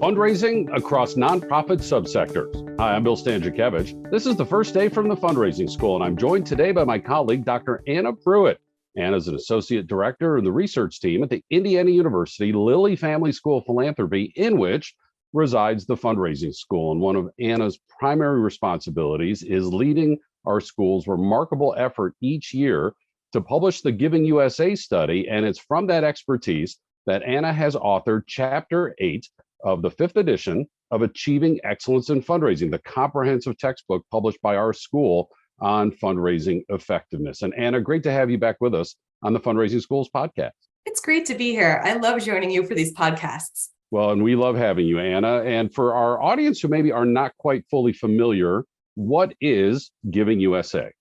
Fundraising across nonprofit subsectors. Hi, I'm Bill Stanczykiewicz. This is the first day from the Fundraising School, and I'm joined today by my colleague, Dr. Anna Pruitt. Anna is an associate director in the research team at the Indiana University Lilly Family School of Philanthropy, in which resides the Fundraising School. And one of Anna's primary responsibilities is leading our school's remarkable effort each year to publish the Giving USA study. And it's from that expertise that Anna has authored Chapter 8 of the 5th edition of Achieving Excellence in Fundraising, the comprehensive textbook published by our school on fundraising effectiveness. And Anna, great to have you back with us on the Fundraising Schools podcast. It's great to be here. I love joining you for these podcasts. Well, and we love having you, Anna. And for our audience who maybe are not quite fully familiar, what is Giving USA?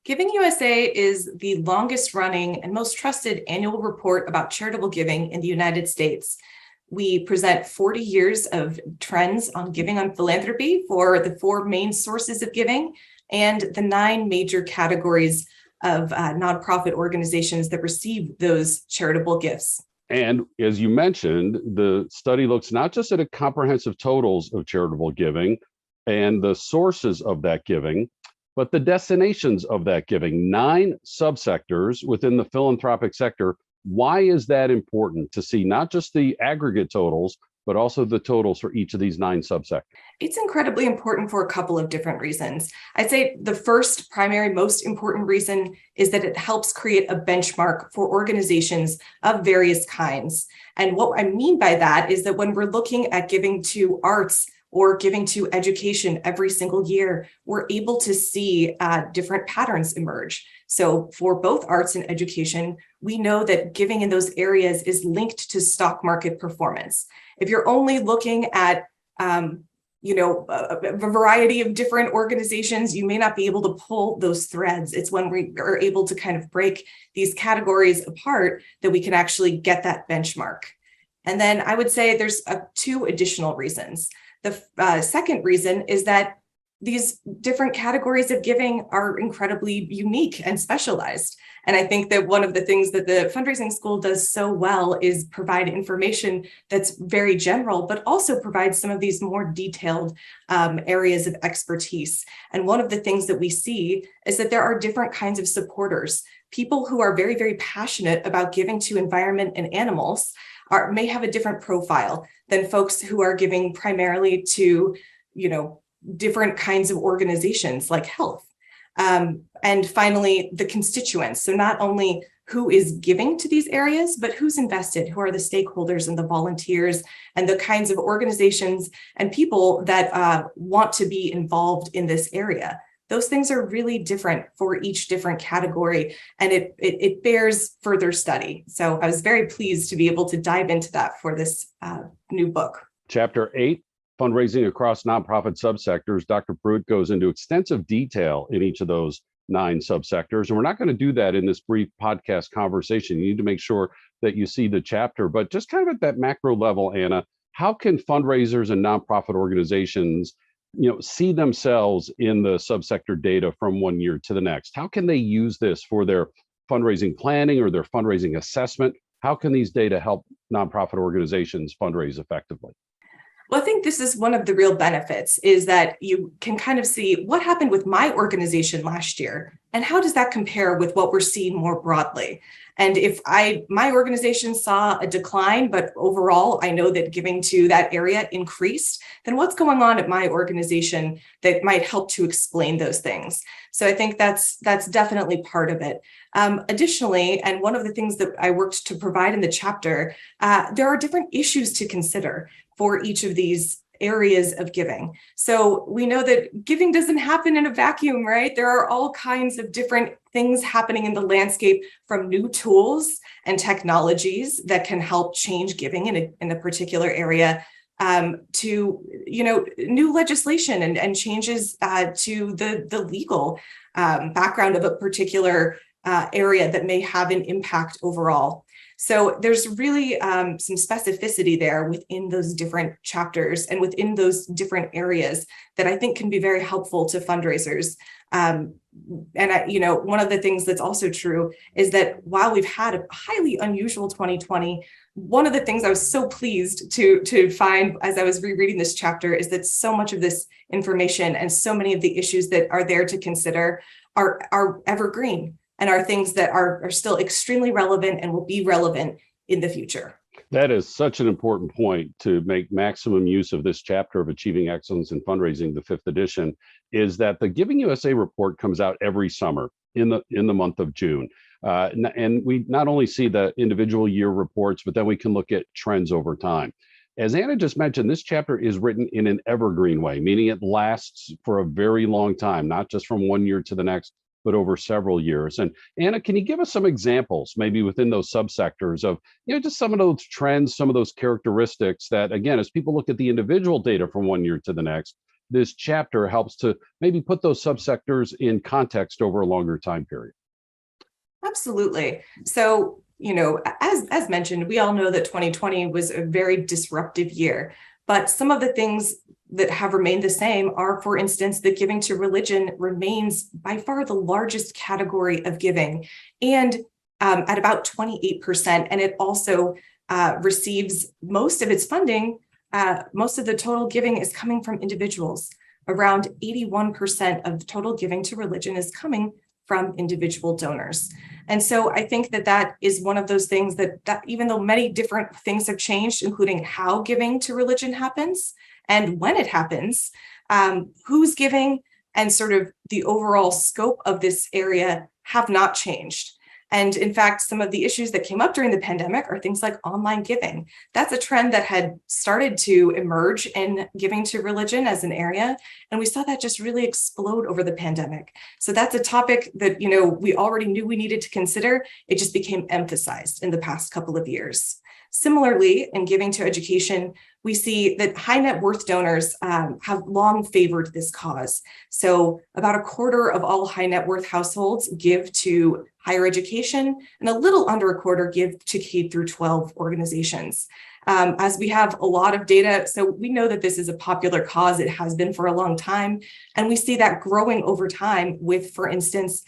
Giving USA is the longest running and most trusted annual report about charitable giving in the United States. We present 40 years of trends on giving on philanthropy for the 4 main sources of giving and the 9 major categories of nonprofit organizations that receive those charitable gifts. And as you mentioned, the study looks not just at a comprehensive totals of charitable giving and the sources of that giving, but the destinations of that giving. 9 subsectors within the philanthropic sector. Why is that important to see not just the aggregate totals, but also the totals for each of these 9 subsectors? It's incredibly important for a couple of different reasons. I'd say the first primary, most important reason is that it helps create a benchmark for organizations of various kinds. And what I mean by that is that when we're looking at giving to arts or giving to education every single year, we're able to see different patterns emerge. So for both arts and education, we know that giving in those areas is linked to stock market performance. If you're only looking at a variety of different organizations, you may not be able to pull those threads. It's when we are able to kind of break these categories apart that we can actually get that benchmark. And then I would say there's 2 additional reasons. The second reason is that these different categories of giving are incredibly unique and specialized. And I think that one of the things that the Fundraising School does so well is provide information that's very general, but also provides some of these more detailed areas of expertise. And one of the things that we see is that there are different kinds of supporters. People who are very, very passionate about giving to environment and animals may have a different profile than folks who are giving primarily to, different kinds of organizations like health. And finally, the constituents. So not only who is giving to these areas, but who's invested, who are the stakeholders and the volunteers and the kinds of organizations and people that want to be involved in this area. Those things are really different for each different category, and it bears further study. So I was very pleased to be able to dive into that for this new book. Chapter 8, Fundraising Across Nonprofit Subsectors. Dr. Pruitt goes into extensive detail in each of those 9 subsectors, and we're not going to do that in this brief podcast conversation. You need to make sure that you see the chapter, but just kind of at that macro level, Anna, how can fundraisers and nonprofit organizations see themselves in the subsector data from one year to the next? How can they use this for their fundraising planning or their fundraising assessment? How can these data help nonprofit organizations fundraise effectively? Well, I think this is one of the real benefits is that you can kind of see what happened with my organization last year and how does that compare with what we're seeing more broadly. And if my organization saw a decline, but overall, I know that giving to that area increased, then what's going on at my organization that might help to explain those things? So I think that's definitely part of it. Additionally, and one of the things that I worked to provide in the chapter, there are different issues to consider for each of these areas of giving. So we know that giving doesn't happen in a vacuum, right? There are all kinds of different things happening in the landscape, from new tools and technologies that can help change giving in a particular area, to new legislation and changes to the legal background of a particular area that may have an impact overall. So there's really some specificity there within those different chapters and within those different areas that I think can be very helpful to fundraisers. One of the things that's also true is that while we've had a highly unusual 2020, one of the things I was so pleased to find as I was rereading this chapter is that so much of this information and so many of the issues that are there to consider are evergreen and are things that are still extremely relevant and will be relevant in the future. That is such an important point to make maximum use of this chapter of Achieving Excellence in Fundraising, the 5th edition, is that the Giving USA report comes out every summer in the month of June. And we not only see the individual year reports, but then we can look at trends over time. As Anna just mentioned, this chapter is written in an evergreen way, meaning it lasts for a very long time, not just from one year to the next, but over several years. And Anna, can you give us some examples, maybe within those subsectors of, just some of those trends, some of those characteristics that, again, as people look at the individual data from one year to the next, this chapter helps to maybe put those subsectors in context over a longer time period? Absolutely. So, as mentioned, we all know that 2020 was a very disruptive year, but some of the things that have remained the same are, for instance, that giving to religion remains by far the largest category of giving, and at about 28%. And it also receives most of its funding. Most of the total giving is coming from individuals. Around 81% of the total giving to religion is coming from individual donors. And so I think that is one of those things that even though many different things have changed, including how giving to religion happens and when it happens, who's giving, and sort of the overall scope of this area have not changed. And in fact, some of the issues that came up during the pandemic are things like online giving. That's a trend that had started to emerge in giving to religion as an area. And we saw that just really explode over the pandemic. So that's a topic that, we already knew we needed to consider. It just became emphasized in the past couple of years. Similarly, in giving to education, we see that high net worth donors have long favored this cause. So about a quarter of all high net worth households give to higher education, and a little under a quarter give to K through 12 organizations. As we have a lot of data, so we know that this is a popular cause. It has been for a long time. And we see that growing over time with, for instance,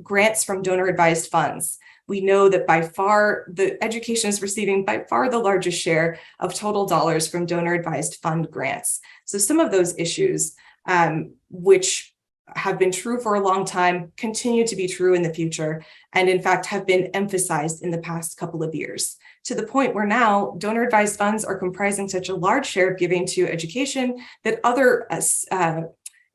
grants from donor advised funds. We know that by far, the education is receiving by far the largest share of total dollars from donor advised fund grants. So some of those issues, which have been true for a long time, continue to be true in the future, and in fact have been emphasized in the past couple of years, to the point where now donor advised funds are comprising such a large share of giving to education that other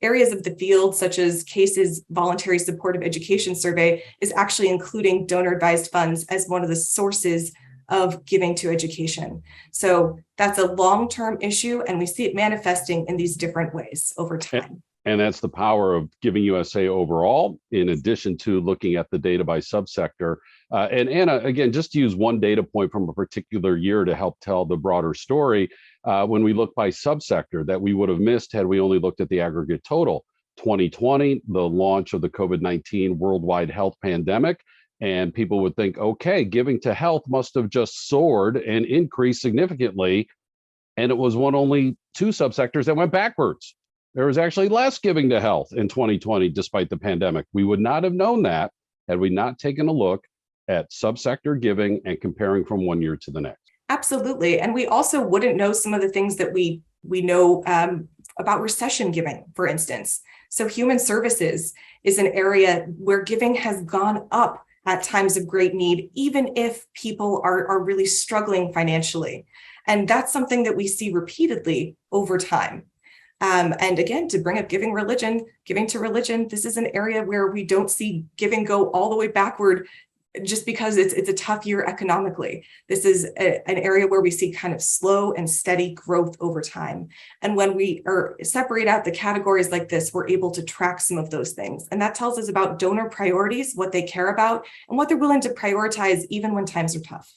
areas of the field, such as CASE's Voluntary Supportive Education Survey, is actually including donor advised funds as one of the sources of giving to education. So that's a long-term issue, and we see it manifesting in these different ways over time. And that's the power of Giving USA overall, in addition to looking at the data by subsector. And Anna, again, just to use one data point from a particular year to help tell the broader story, when we look by subsector that we would have missed had we only looked at the aggregate total. 2020, the launch of the COVID-19 worldwide health pandemic, and people would think, okay, giving to health must have just soared and increased significantly. And it was only two subsectors that went backwards. There was actually less giving to health in 2020, despite the pandemic. We would not have known that had we not taken a look at subsector giving and comparing from one year to the next. Absolutely. And we also wouldn't know some of the things that we know about recession giving, for instance. So human services is an area where giving has gone up at times of great need, even if people are really struggling financially. And that's something that we see repeatedly over time. And again, to bring up giving to religion, this is an area where we don't see giving go all the way backward just because it's a tough year economically. This is an area where we see kind of slow and steady growth over time. And when we separate out the categories like this, we're able to track some of those things. And that tells us about donor priorities, what they care about, and what they're willing to prioritize even when times are tough.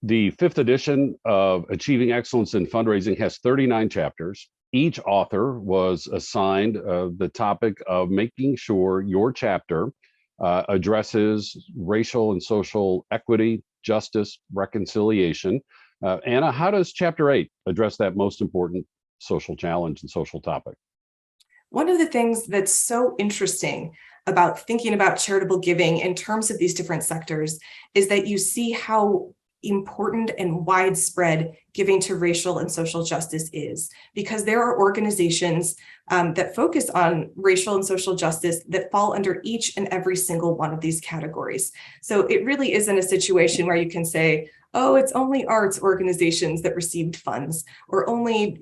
The 5th edition of Achieving Excellence in Fundraising has 39 chapters. Each author was assigned the topic of making sure your chapter addresses racial and social equity, justice, reconciliation. Anna, how does Chapter 8 address that most important social challenge and social topic? One of the things that's so interesting about thinking about charitable giving in terms of these different sectors is that you see how important and widespread giving to racial and social justice is, because there are organizations that focus on racial and social justice that fall under each and every single one of these categories. So it really isn't a situation where you can say, oh, it's only arts organizations that received funds, or only,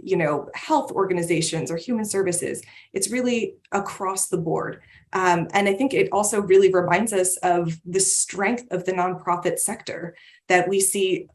health organizations or human services. It's really across the board. And I think it also really reminds us of the strength of the nonprofit sector, that we see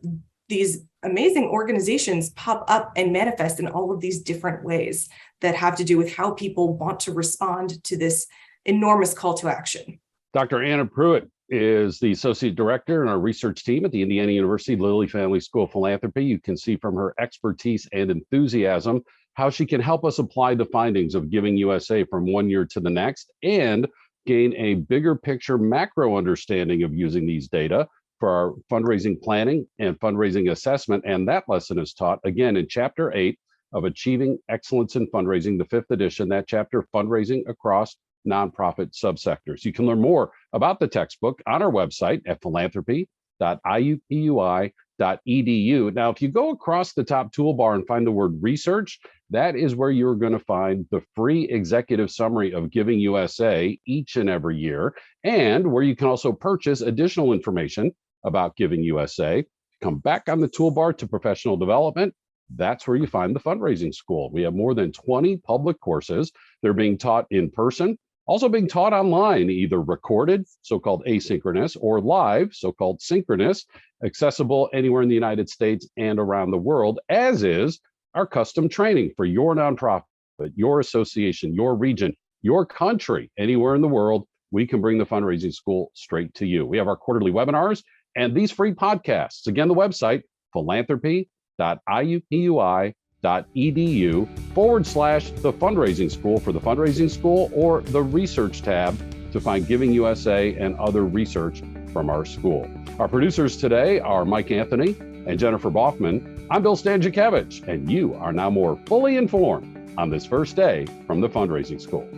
these amazing organizations pop up and manifest in all of these different ways that have to do with how people want to respond to this enormous call to action. Dr. Anna Pruitt is the Associate Director in our research team at the Indiana University Lilly Family School of Philanthropy. You can see from her expertise and enthusiasm how she can help us apply the findings of Giving USA from one year to the next and gain a bigger picture macro understanding of using these data for our fundraising planning and fundraising assessment. And that lesson is taught again in Chapter 8 of Achieving Excellence in Fundraising, the 5th edition, that chapter, Fundraising Across Nonprofit Subsectors. You can learn more about the textbook on our website at philanthropy.iupui.edu. Now, if you go across the top toolbar and find the word research, that is where you're going to find the free executive summary of Giving USA each and every year, and where you can also purchase additional information about Giving USA. Come back on the toolbar to professional development. That's where you find the Fundraising School. We have more than 20 public courses. They're being taught in person, also being taught online, either recorded, so-called asynchronous, or live, so-called synchronous, accessible anywhere in the United States and around the world, as is our custom training for your nonprofit, your association, your region, your country, anywhere in the world. We can bring the Fundraising School straight to you. We have our quarterly webinars and these free podcasts. Again, the website, philanthropy.iupui.edu/the Fundraising School for the Fundraising School, or the Research tab to find Giving USA and other research from our school. Our producers today are Mike Anthony and Jennifer Boffman. I'm Bill Stanczykiewicz, and you are now more fully informed on this first day from the Fundraising School.